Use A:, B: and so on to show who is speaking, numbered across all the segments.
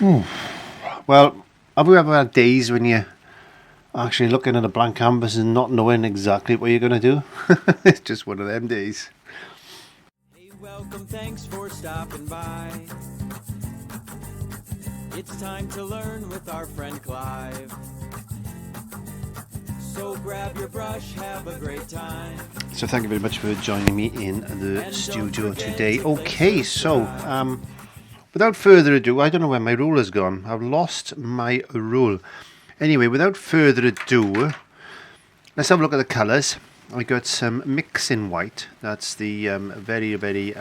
A: Well, have you ever had days when you're actually looking at a blank canvas and not knowing exactly what you're going to do? It's just one of them days.
B: Hey, welcome, thanks for stopping by. It's time to learn with our friend Clive. So grab your brush, have a great time.
A: So thank you very much for joining me in the studio today. Okay, so without further ado, I don't know where my rule has gone. I've lost my rule. Anyway, without further ado, let's have a look at the colours. I got some mixing white. That's the very, very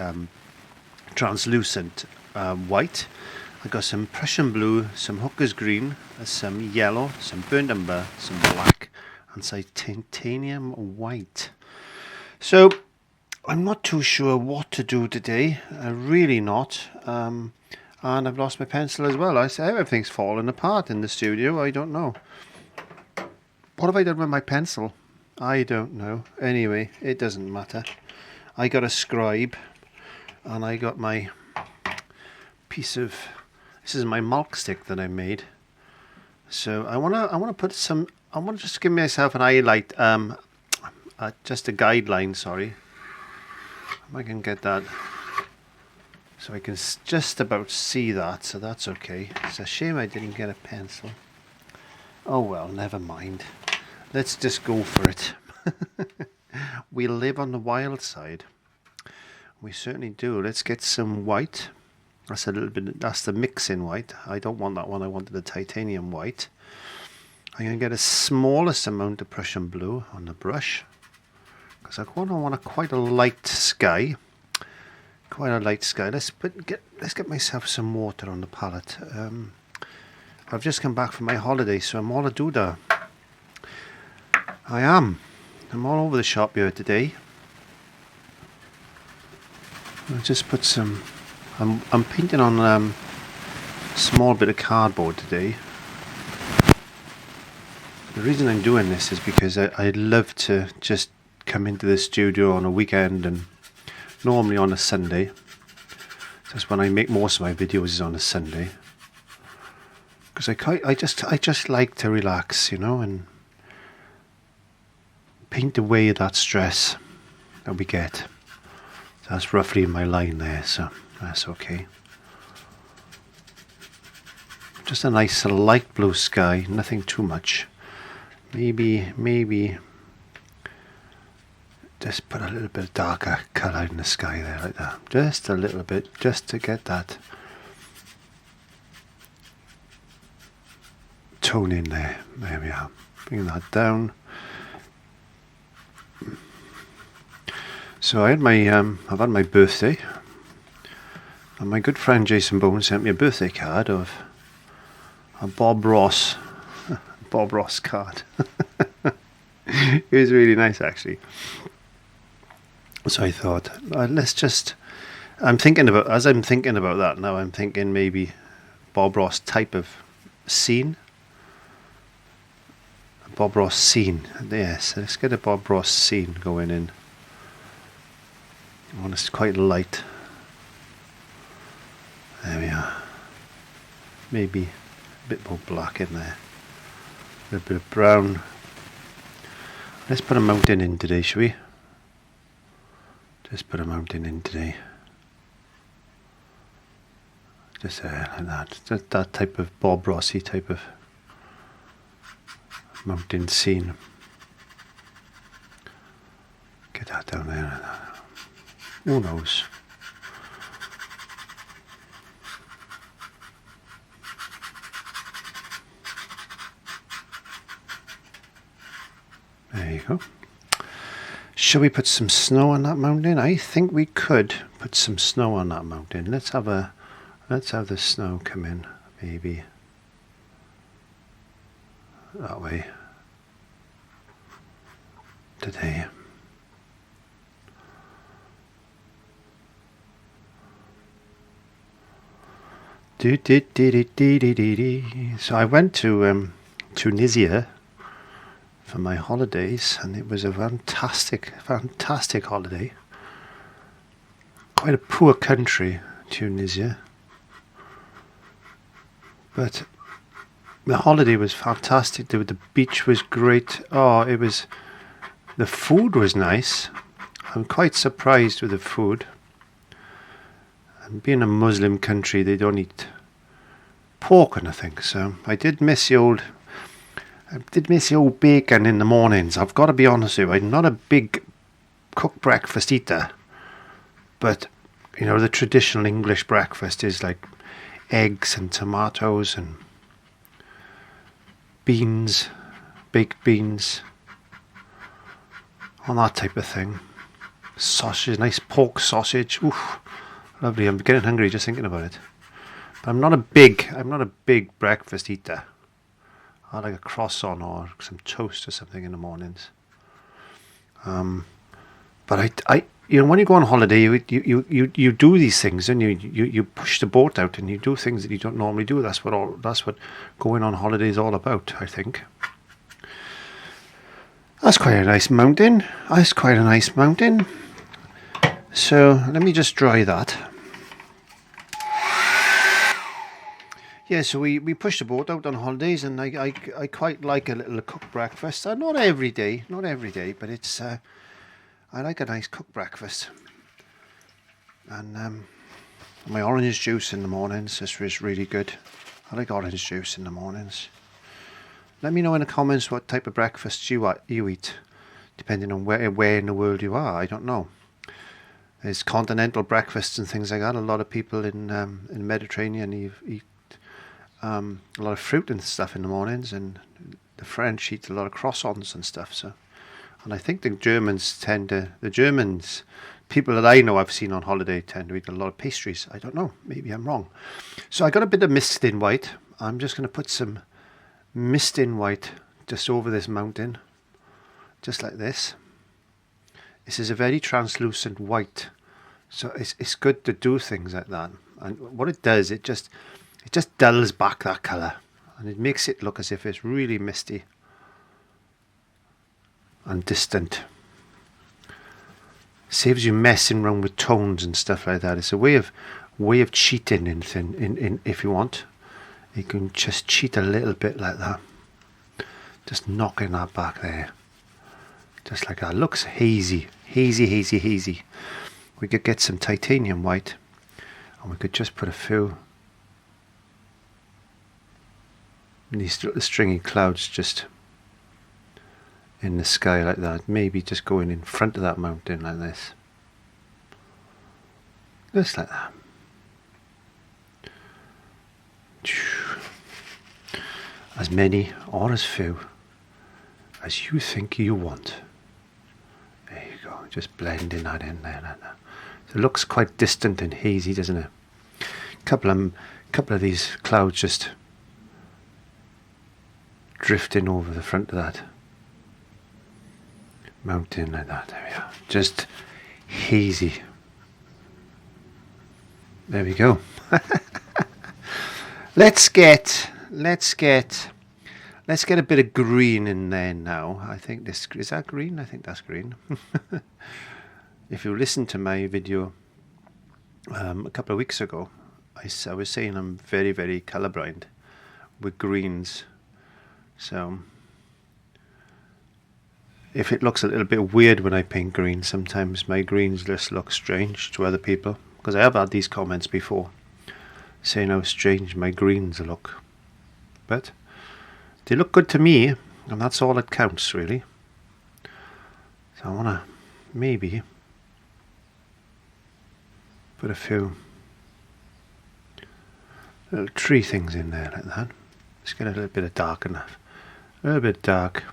A: translucent white. I got some Prussian blue, some hooker's green, some yellow, some burnt umber, some black, and some titanium white. So I'm not too sure what to do today. Really not. And I've lost my pencil as well. I say everything's falling apart in the studio. I don't know. What have I done with my pencil? I don't know. Anyway, it doesn't matter. I got a scribe, and I got my piece of. This is my milk stick that I made. So I wanna put some. I want to just give myself an highlight. Just a guideline. Sorry. If I can get that. So I can just about see that, so that's okay. It's a shame I didn't get a pencil. Oh well, never mind. Let's just go for it. We live on the wild side. We certainly do. Let's get some white. That's a little bit. That's the mixing white. I don't want that one. I wanted the titanium white. I'm going to get a smallest amount of Prussian blue on the brush because I want quite a light sky. Quite a light sky. Let's get myself some water on the palette. I've just come back from my holiday, so I'm all a doodah. I'm all over the shop here today. I'll just put some. I'm painting on a small bit of cardboard today. The reason I'm doing this is because I love to just come into the studio on a weekend and. Normally on a Sunday. That's when I make most of my videos, is on a Sunday. Because I just like to relax, you know, and paint away that stress that we get. That's roughly my line there, so that's okay. Just a nice light blue sky, nothing too much. Maybe. Just put a little bit of darker colour in the sky there, like that. Just a little bit, just to get that tone in there. There we are. Bring that down. So I've had my birthday, and my good friend Jason Bone sent me a birthday card of a Bob Ross card. It was really nice, actually. So I thought, let's just. I'm thinking about that now. I'm thinking maybe Bob Ross type of scene. Bob Ross scene. Yes, let's get a Bob Ross scene going in. I want it quite light. There we are. Maybe a bit more black in there. A little bit of brown. Let's put a mountain in today, shall we? Just put a mountain in today. Just like that. Just that type of Bob Rossy type of mountain scene. Get that down there. Who knows? There you go. Shall we put some snow on that mountain? I think we could put some snow on that mountain. Let's have the snow come in, maybe that way today. So I went to Tunisia for my holidays, and it was a fantastic holiday. Quite a poor country, Tunisia. But the holiday was fantastic. The beach was great. Oh, the food was nice. I'm quite surprised with the food. And being a Muslim country, they don't eat pork or nothing. So I did miss the old bacon in the mornings. I've got to be honest with you. I'm not a big cooked breakfast eater. But, you know, the traditional English breakfast is like eggs and tomatoes and beans, baked beans, all that type of thing. Sausage, nice pork sausage. Oof, lovely. I'm getting hungry just thinking about it. But I'm not a big breakfast eater. I like a croissant or some toast or something in the mornings. But I you know, when you go on holiday, you do these things, and you push the boat out, and you do things that you don't normally do. That's what going on holiday is all about, I think. That's quite a nice mountain. So let me just dry that. Yeah, so we push the boat out on holidays, and I quite like a little cooked breakfast. Not every day, but it's I like a nice cooked breakfast. And my orange juice in the mornings is really good. I like orange juice in the mornings. Let me know in the comments what type of breakfast you eat, depending on where in the world you are. I don't know. There's continental breakfasts and things like that. A lot of people in the Mediterranean eat a lot of fruit and stuff in the mornings, and the French eat a lot of croissants and stuff. So, and I think the Germans people that I know I've seen on holiday tend to eat a lot of pastries. I don't know. Maybe I'm wrong. So I got a bit of mist in white. I'm just going to put some mist in white just over this mountain, just like this. This is a very translucent white, so it's good to do things like that. And what it does, it just dulls back that colour, and it makes it look as if it's really misty and distant. Saves you messing around with tones and stuff like that. It's a way of cheating in if you want. You can just cheat a little bit like that. Just knocking that back there. Just like that. Looks hazy. We could get some titanium white, and we could just put a few these little stringy clouds just in the sky like that. Maybe just going in front of that mountain like this. Just like that. As many or as few as you think you want. There you go, just blending that in there. So it looks quite distant and hazy, doesn't it? Couple of these clouds just drifting over the front of that mountain like that. There we are. Just hazy. There we go. Let's get a bit of green in there now. I think is that green? I think that's green. If you listen to my video a couple of weeks ago, I was saying I'm very, very colourblind with greens. So if it looks a little bit weird when I paint green, sometimes my greens just look strange to other people, because I have had these comments before saying how strange my greens look, but they look good to me, and that's all that counts really. So I want to maybe put a few little tree things in there like that. Let's get a little bit of dark enough, a little bit dark.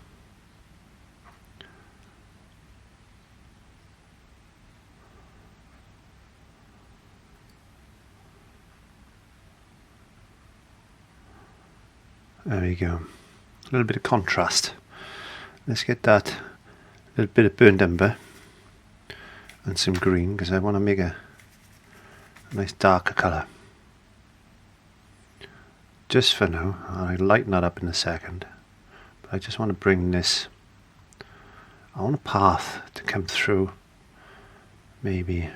A: There we go. A little bit of contrast. Let's get that little bit of burnt umber and some green, because I want to make a nice darker colour. Just for now. I'll lighten that up in a second. But I just want to bring this, I want a path to come through, maybe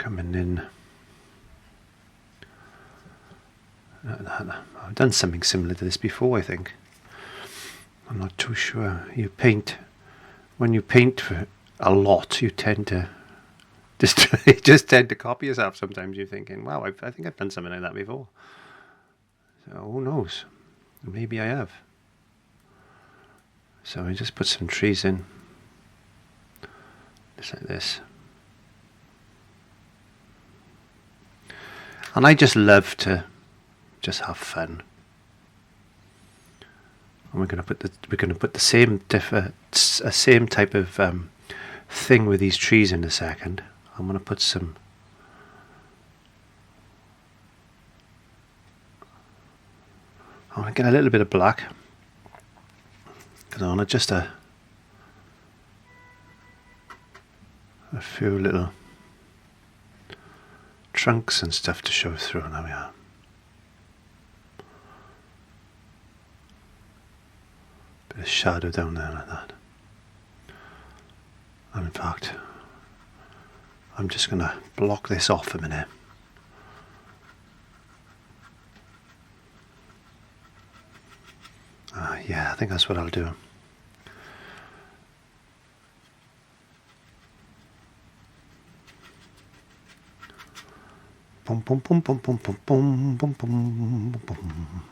A: coming in. I've done something similar to this before, I think. I'm not too sure. When you paint for a lot, you tend to just tend to copy yourself. Sometimes you're thinking, wow, I think I've done something like that before. So who knows? Maybe I have. So I just put some trees in, just like this. And I just love to just have fun. And we're going to put the same type of thing with these trees in a second. I'm going to put some. I want to get a little bit of black because I want to just a few little trunks and stuff to show through. There we are. Bit of shadow down there like that. And in fact, I'm just going to block this off a minute. Yeah, I think that's what I'll do. Boom, boom, boom, boom, boom, boom, boom, boom, boom, boom.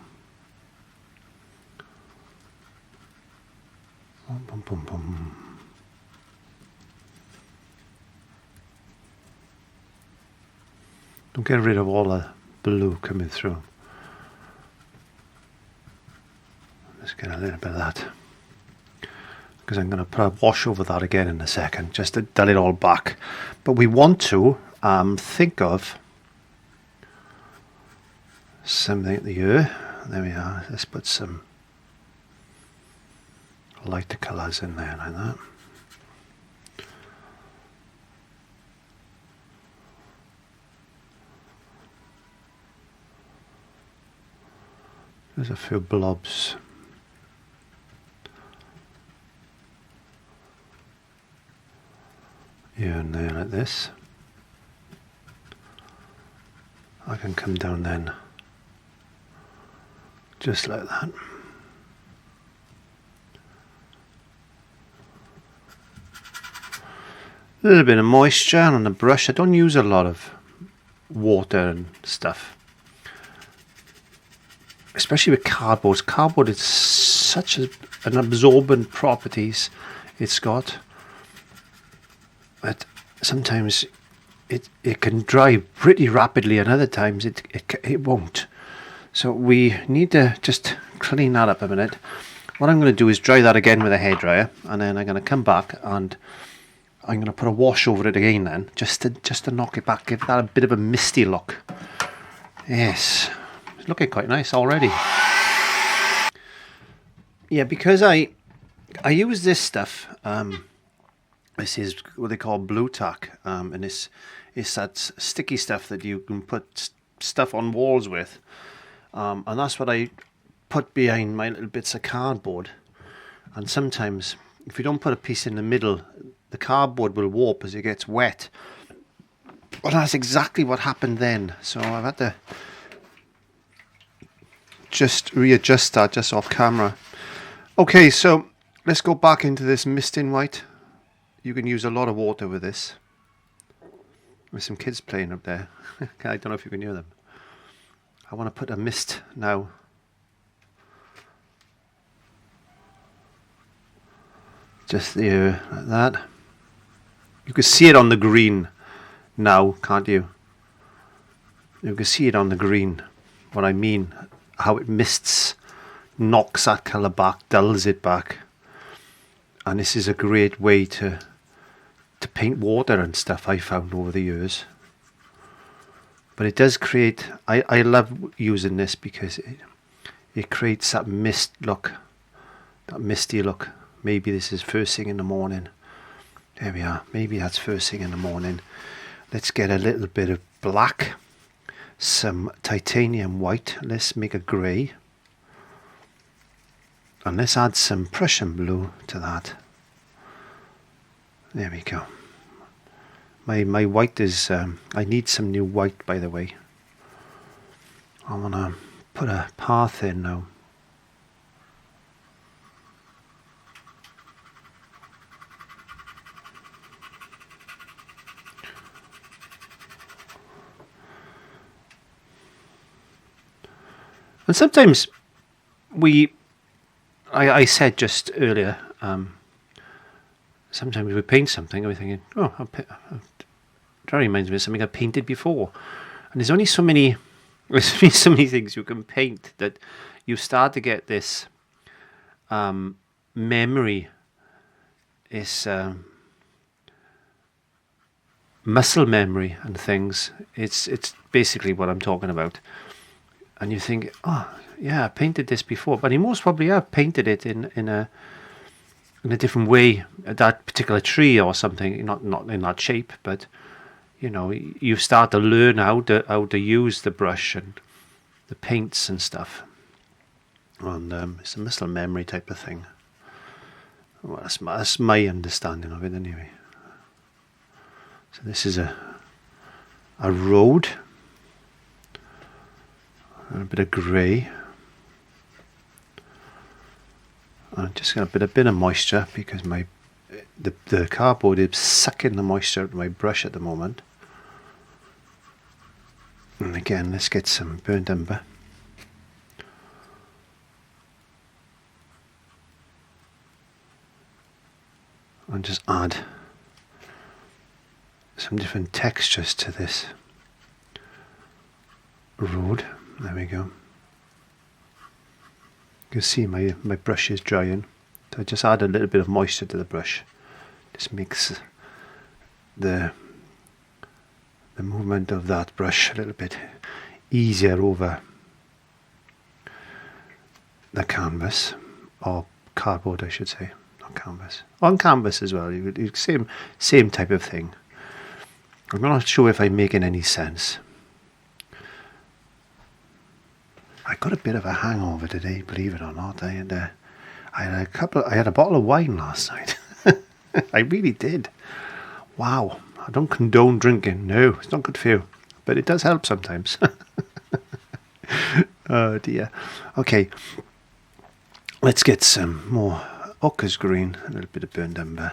A: Boom, boom, boom, boom. Don't get rid of all the blue coming through. Let's get a little bit of that, because I'm going to put a wash over that again in a second, just to dull it all back. But we want to think of something at the ear. There we are. Let's put some lighter colours in there like that. There's a few blobs. Here and there like this. I can come down then, just like that. A little bit of moisture on the brush. I don't use a lot of water and stuff, especially with cardboard. Cardboard is such an absorbent properties it's got. But sometimes it can dry pretty rapidly, and other times it won't. So we need to just clean that up a minute. What I'm going to do is dry that again with a hairdryer, and then I'm going to come back and I'm going to put a wash over it again then, just to knock it back, give that a bit of a misty look. Yes, it's looking quite nice already. Yeah, because I use this stuff. This is what they call blue tack, and it's that sticky stuff that you can put stuff on walls with, and that's what I put behind my little bits of cardboard. And sometimes, if you don't put a piece in the middle, the cardboard will warp as it gets wet. Well, that's exactly what happened then. So I've had to just readjust that just off camera. Okay, so let's go back into this misting white. You can use a lot of water with this. There's some kids playing up there. I don't know if you can hear them. I want to put a mist now. Just there, like that. You can see it on the green now, can't you? You can see it on the green. What I mean, how it mists, knocks that colour back, dulls it back. And this is a great way to paint water and stuff, I found over the years. But it does create, I love using this because it creates that mist look, that misty look. Maybe this is first thing in the morning. There we are, maybe that's first thing in the morning. Let's get a little bit of black, some titanium white, let's make a grey. And let's add some Prussian blue to that. There we go. My white is, I need some new white, by the way. I want to put a path in now. And sometimes I said just earlier, sometimes we paint something and we're thinking, oh, that reminds me of something I painted before. And there's only so many things you can paint that you start to get this memory, this muscle memory and things. It's basically what I'm talking about. And you think, oh yeah, I painted this before, but you most probably have painted it in a different way, that particular tree or something, not in that shape, but you know, you start to learn how to use the brush and the paints and stuff. And it's a muscle memory type of thing. Well, that's my understanding of it anyway. So this is a road, and a bit of grey. I'm just going to put a bit of moisture because the cardboard is sucking the moisture out of my brush at the moment. And again, let's get some burnt umber. And just add some different textures to this road. There we go. You can see my brush is drying. So I just add a little bit of moisture to the brush. Just makes the movement of that brush a little bit easier over the canvas, or cardboard I should say, not canvas. On canvas as well, same type of thing. I'm not sure if I'm making any sense. I got a bit of a hangover today, believe it or not. I had a bottle of wine last night. I really did. Wow. I don't condone drinking. No, it's not good for you. But it does help sometimes. Oh dear. Okay. Let's get some more ochre's green, a little bit of burnt umber,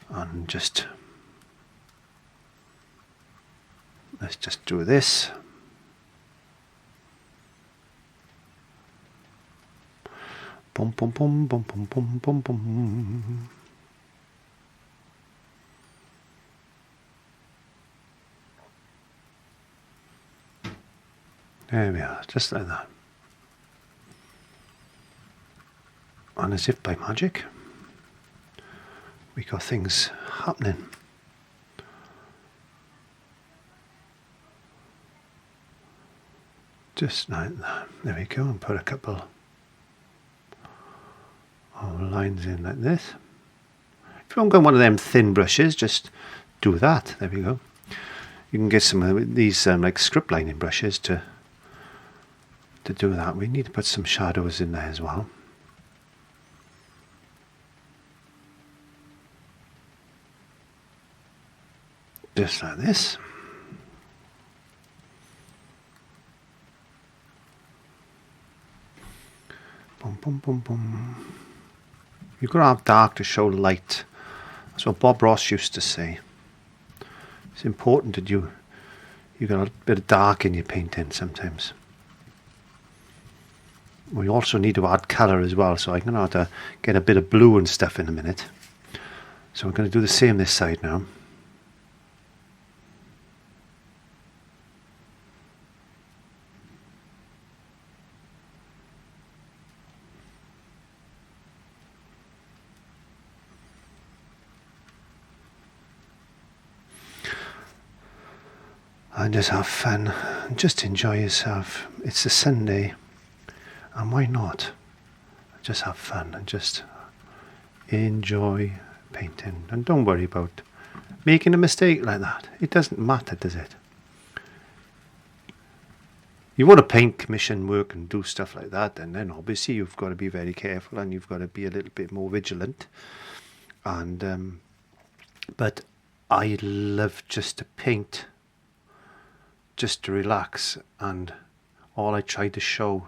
A: and let's just do this. Bum bum bum bum bum bum bum bum. There we are, just like that. And as if by magic, we got things happening. Just like that. There we go, and put a couple of lines in like this. If you haven't got one of them thin brushes, just do that. There we go. You can get some of these like script lining brushes to do that. We need to put some shadows in there as well. Just like this. Boom, boom, boom, boom. You've got to have dark to show light. That's what Bob Ross used to say. It's important that you got a bit of dark in your painting sometimes. We also need to add colour as well, so I'm going to have to get a bit of blue and stuff in a minute. So we're going to do the same this side now. And just have fun, and just enjoy yourself. It's a Sunday, and why not? Just have fun and just enjoy painting. And don't worry about making a mistake like that. It doesn't matter, does it? You want to paint commission work and do stuff like that, and then obviously you've got to be very careful and you've got to be a little bit more vigilant. And but I love just to paint, just to relax, and all I try to show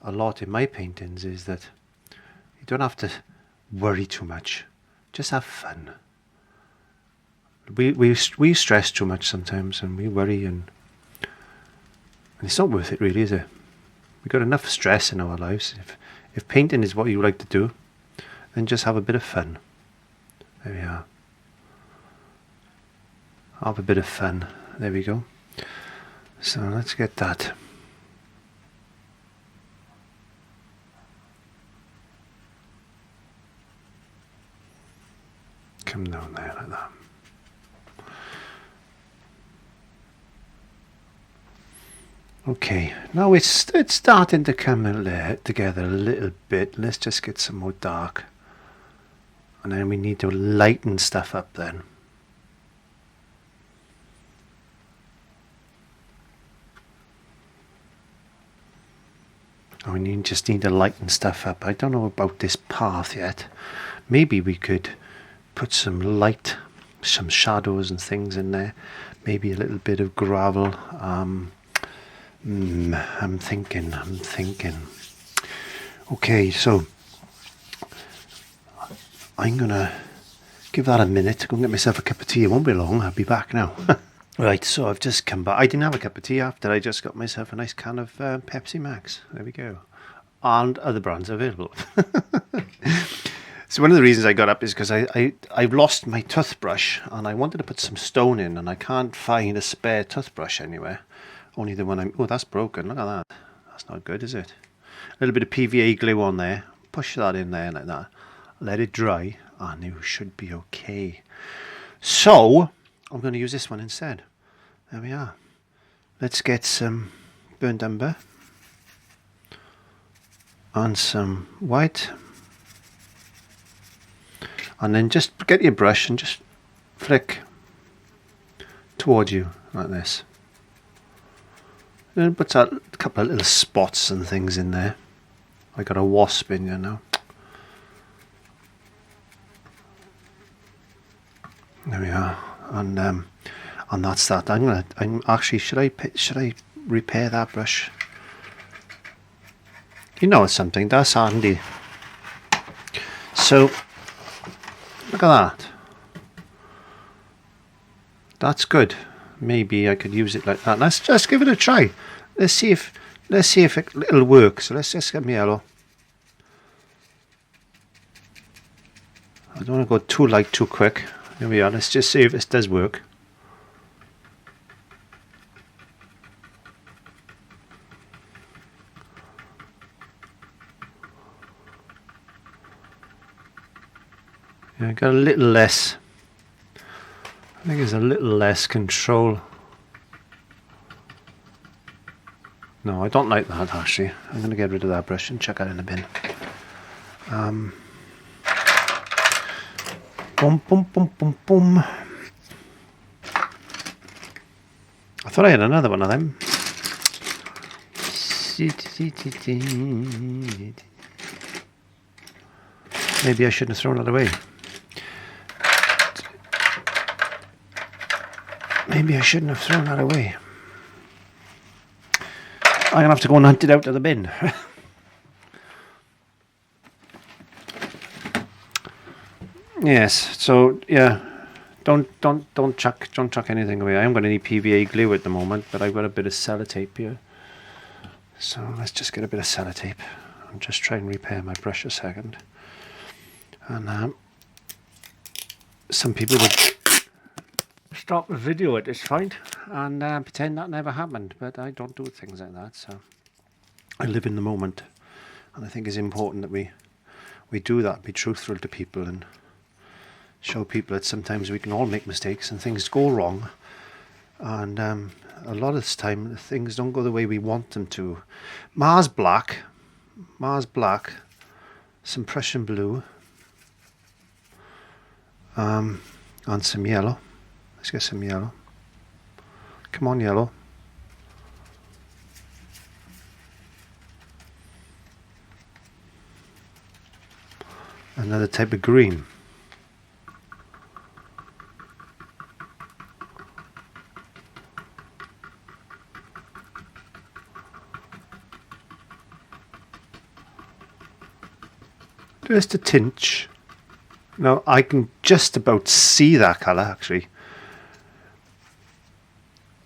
A: a lot in my paintings is that you don't have to worry too much, just have fun. We stress too much sometimes, and we worry, and it's not worth it really, is it? We've got enough stress in our lives. If painting is what you like to do, then just have a bit of fun. There we are. Have a bit of fun. There we go. So let's get that. Come down there like that. Okay, now it's starting to come together a little bit. Let's just get some more dark. And then we need to lighten stuff up then. We just need to lighten stuff up. I don't know about this path yet. Maybe we could put some light, some shadows and things in there. Maybe a little bit of gravel. I'm thinking. Okay, so I'm gonna give that a minute to go and get myself a cup of tea. It won't be long, I'll be back now. Right, so I've just come back. I didn't have a cup of tea after I just got myself a nice can of Pepsi Max. There we go. And other brands available. So one of the reasons I got up is because I've lost my toothbrush and I wanted to put some stone in, and I can't find a spare toothbrush anywhere. Only the one oh, that's broken. Look at that. That's not good, is it? A little bit of PVA glue on there. Push that in there like that. Let it dry and you should be okay. So I'm going to use this one instead. There we are. Let's get some burnt umber and some white, and then just get your brush and just flick towards you like this. Then put a couple of little spots and things in there. I got a wasp in here now. There we are, and that's that. I'm actually, should I repair that brush? You know, it's something that's handy. So look at that. That's good. Maybe I could use it like that. Let's just give it a try. Let's see if it'll work. So let's just get my yellow. I don't want to go too light too quick. Here we are. Let's just see if this does work. Yeah, I got a little less. I think there's a little less control. No, I don't like that actually. I'm going to get rid of that brush and chuck it in the bin. Boom, boom, boom, boom, boom. I thought I had another one of them. Maybe I shouldn't have thrown it away. Maybe I shouldn't have thrown that away. I'm going to have to go and hunt it out of the bin. Yes, so yeah, don't chuck anything away. I am going to need PVA glue at the moment, but I've got a bit of sellotape here. So let's just get a bit of sellotape and just try and repair my brush a second. And some people would stop the video at this point and pretend that never happened, but I don't do things like that. So I live in the moment, and I think it's important that we do that, be truthful to people and show people that sometimes we can all make mistakes and things go wrong, and a lot of the time things don't go the way we want them to. Mars black, some Prussian blue, and some yellow. Let's get some yellow. Come on, yellow. Another type of green. Just a tinge. Now I can just about see that colour actually.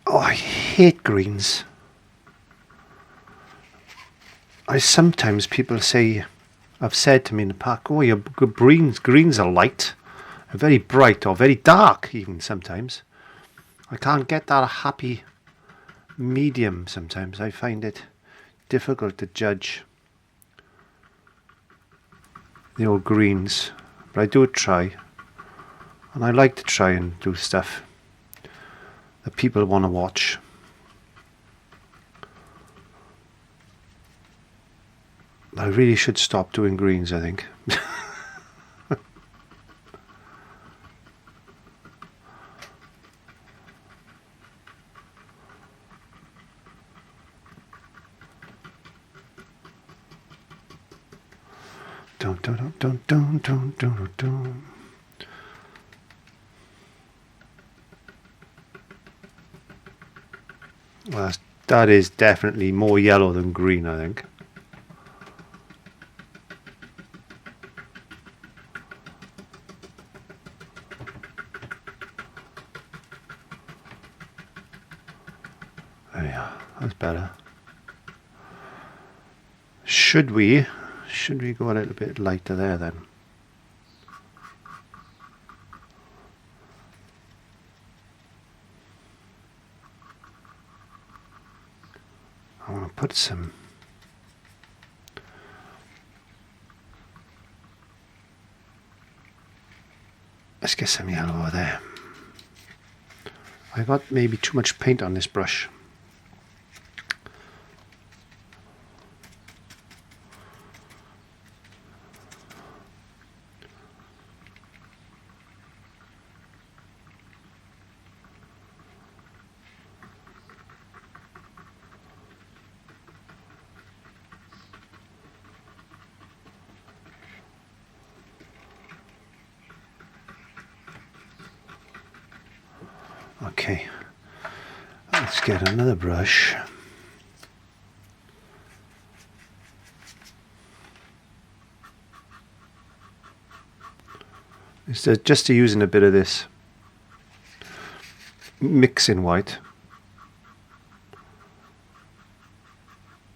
A: Oh, I hate greens. Sometimes people say, I've said to me in the park, oh, your greens are light, very bright or very dark even sometimes. I can't get that happy medium sometimes. I find it difficult to judge the old greens, but I do try, and I like to try and do stuff that people want to watch. I really should stop doing greens, I think. Dun. Well, that is definitely more yellow than green, I think. There we are. That's better. Should we go a little bit lighter there then? I want to put some let's get some yellow over there. I got maybe too much paint on this brush. Okay, let's get another brush. Instead, just using a bit of this mixing white,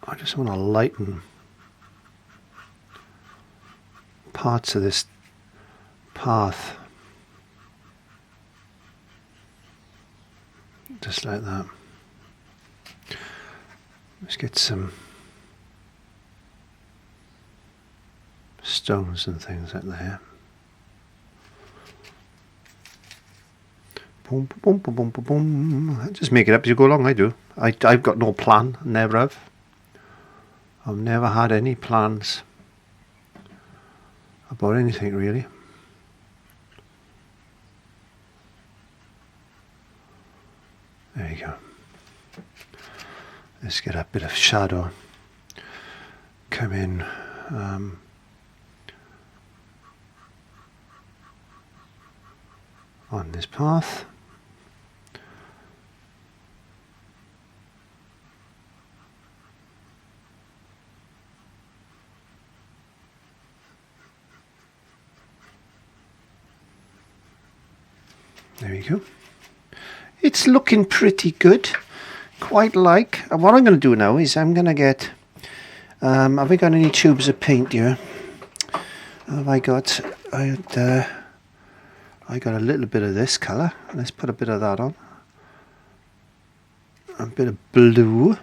A: I just want to lighten parts of this path. Just like that. Let's get some stones and things like there. Boom, boom, boom, boom, boom, boom. Just make it up as you go along. I do. I've got no plan. Never have. I've never had any plans about anything really. There you go. Let's get a bit of shadow come in. On this path. There we go. It's looking pretty good, quite like. What I'm going to do now is I'm going to get, have I got any tubes of paint here? Have I got, I got a little bit of this colour. Let's put a bit of that on. A bit of blue.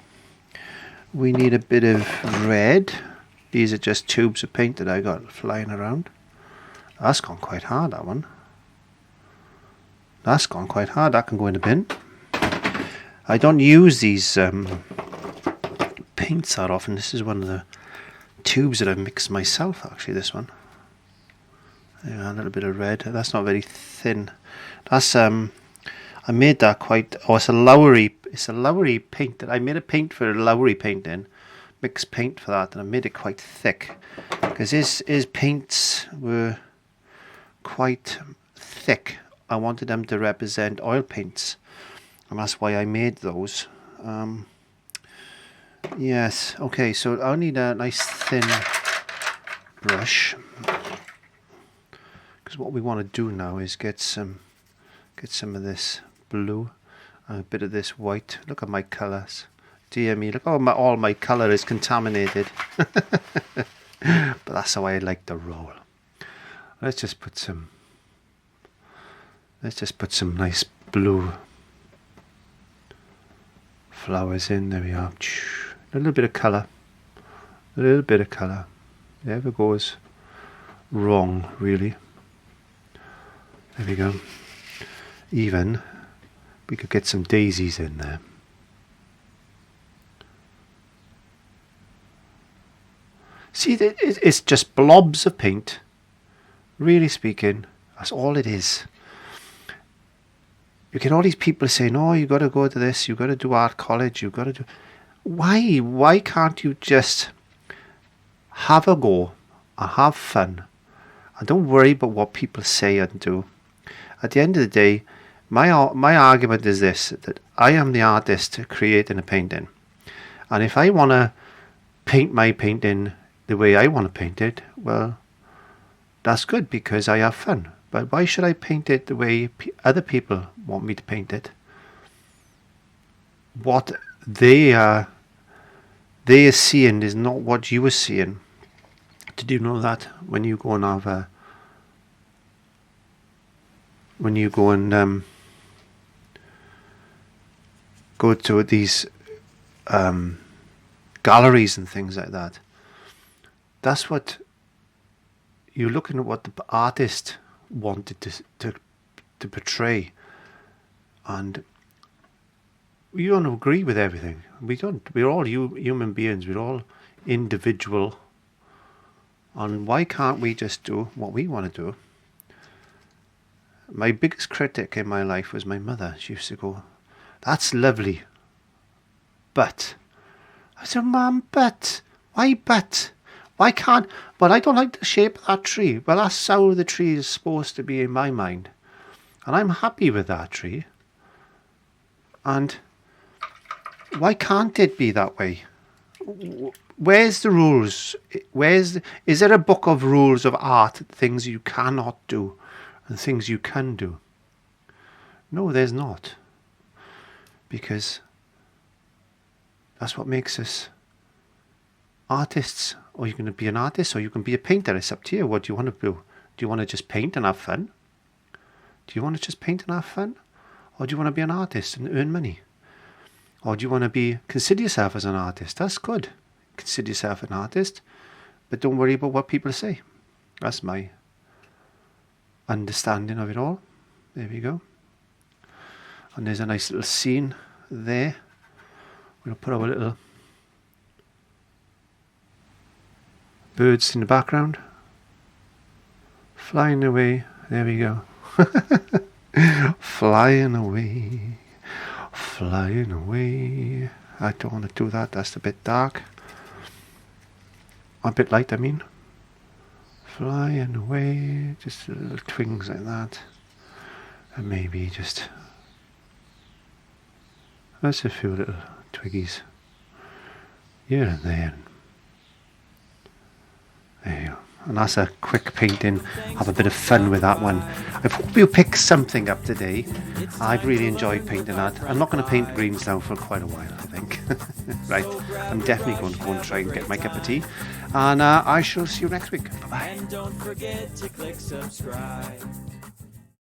A: We need a bit of red. These are just tubes of paint that I got flying around. That's gone quite hard, that one. That's gone quite hard. That can go in the bin. I don't use these paints that often. This is one of the tubes that I've mixed myself, actually, this one. Yeah, a little bit of red. That's not very thin. That's I made that quite. Oh, it's a Lowry paint. That I made a paint for a Lowry painting, mixed paint for that, and I made it quite thick because his paints were quite thick. I wanted them to represent oil paints, and that's why I made those. Yes. Okay. So I'll need a nice thin brush. Because what we want to do now is get some of this blue and a bit of this white. Look at my colours. Dear me, look how all my colour is contaminated. But that's how I like to roll. Let's just put some nice blue flowers in. There we are. A little bit of colour. A little bit of colour. Never goes wrong, really. There we go. Even we could get some daisies in there. See, it's just blobs of paint. Really speaking, that's all it is. You get all these people saying, "Oh, you got to go to this. You got to do art college. You got to do." Why? Why can't you just have a go and have fun, and don't worry about what people say and do? At the end of the day, my argument is this: that I am the artist creating a painting, and if I want to paint my painting the way I want to paint it, well, that's good because I have fun. But why should I paint it the way other people want me to paint it? What they are seeing is not what you are seeing. Did you know that when you go and have go to these galleries and things like that? That's what you're looking at, what the artist wanted to portray, and we don't agree with everything. We don't. We're all human beings. We're all individual, and why can't we just do what we want to do? My biggest critic in my life was my mother. She used to go, "That's lovely, but," I said, "Mum, but why but? Why can't?" "But I don't like the shape of that tree." Well, that's how the tree is supposed to be in my mind. And I'm happy with that tree. And why can't it be that way? Where's the rules? Is there a book of rules of art, things you cannot do and things you can do? No, there's not. Because that's what makes us artists. Or you can be an artist, or you can be a painter. It's up to you. What do you want to do? Do you want to just paint and have fun? Do you want to just paint and have fun? Or do you want to be an artist and earn money? Or do you want to consider yourself as an artist? That's good. Consider yourself an artist, but don't worry about what people say. That's my understanding of it all. There we go. And there's a nice little scene there. We'll put our little birds in the background, flying away. There we go. Flying away, flying away. I don't want to do that. That's a bit dark. A bit light, I mean. Flying away. Just little twings like that. And maybe just that's a few little twiggies here and there. There you go. And that's a quick painting. Have a bit of fun with that one. I hope you pick something up today. I've really enjoyed painting that. I'm not going to paint greens now for quite a while, I think. Right, I'm definitely going to go and try and get my cup of tea. And I shall see you next week. Bye-bye.
B: And don't forget to click subscribe.